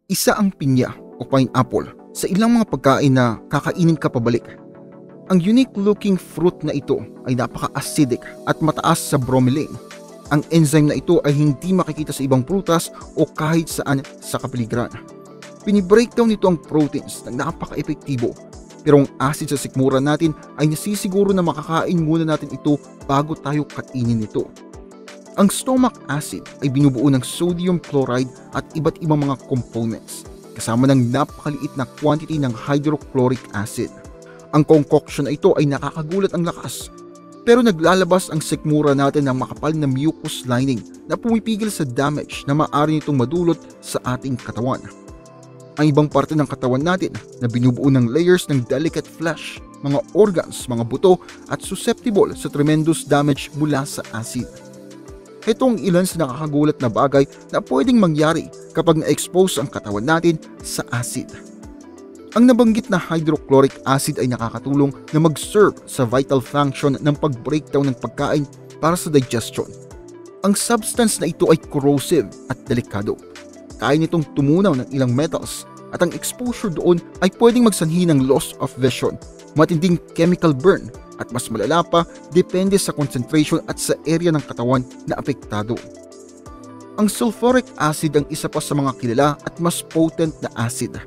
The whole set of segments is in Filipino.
Isa ang pinya o pineapple sa ilang mga pagkain na kakainin ka pabalik. Ang unique looking fruit na ito ay napaka-acidic at mataas sa bromelain. Ang enzyme na ito ay hindi makikita sa ibang prutas o kahit saan sa kapaligiran. Pinibreakdown nito ang proteins na napaka-epektibo, pero ang acid sa sikmura natin ay nasisiguro na makakain muna natin ito bago tayo kainin ito. Ang stomach acid ay binubuo ng sodium chloride at iba't ibang mga components, kasama ng napakaliit na quantity ng hydrochloric acid. Ang concoction na ito ay nakakagulat ang lakas, pero naglalabas ang sikmura natin ng makapal na mucus lining na pumipigil sa damage na maaari nitong madulot sa ating katawan. Ang ibang parte ng katawan natin na binubuo ng layers ng delicate flesh, mga organs, mga buto at susceptible sa tremendous damage mula sa acid. Ito ang ilan sa nakakagulat na bagay na pwedeng mangyari kapag na-expose ang katawan natin sa acid. Ang nabanggit na hydrochloric acid ay nakakatulong na mag-serve sa vital function ng pag-breakdown ng pagkain para sa digestion. Ang substance na ito ay corrosive at delikado. Kaya nitong tumunaw ng ilang metals at ang exposure doon ay pwedeng magsanhi ng loss of vision, matinding chemical burn at mas malala pa depende sa concentration at sa area ng katawan na apektado. Ang sulfuric acid ang isa pa sa mga kilala at mas potent na acid.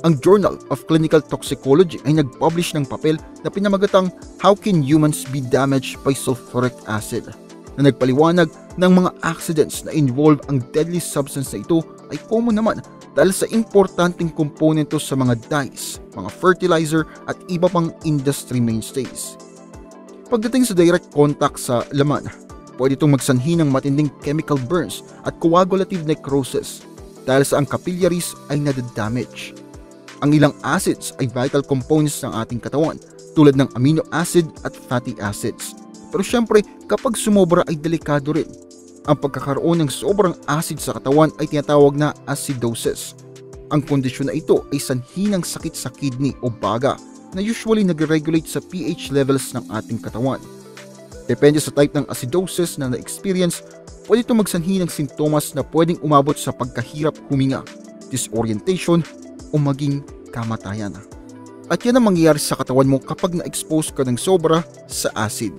Ang Journal of Clinical Toxicology ay nag-publish ng papel na pinamagatang How Can Humans Be Damaged by Sulfuric Acid, na nagpaliwanag ng mga accidents na involve ang deadly substance na ito ay common naman dahil sa importanteng komponento sa mga dyes, mga fertilizer at iba pang industry mainstays. Pagdating sa direct contact sa laman, pwede itong magsanhi ng matinding chemical burns at coagulative necrosis dahil sa ang capillaries ay nadadamage. Ang ilang acids ay vital components ng ating katawan tulad ng amino acid at fatty acids. Pero syempre, kapag sumobra ay delikado rin. Ang pagkakaroon ng sobrang acid sa katawan ay tinatawag na acidosis. Ang kondisyon na ito ay sanhi ng sakit sa kidney o baga na usually nag-regulate sa pH levels ng ating katawan. Depende sa type ng acidosis na na-experience, pwede ito magsanhi ng sintomas na pwedeng umabot sa pagkahirap huminga, disorientation, o maging kamatayan. At yan ang mangyayari sa katawan mo kapag na-expose ka ng sobra sa acid.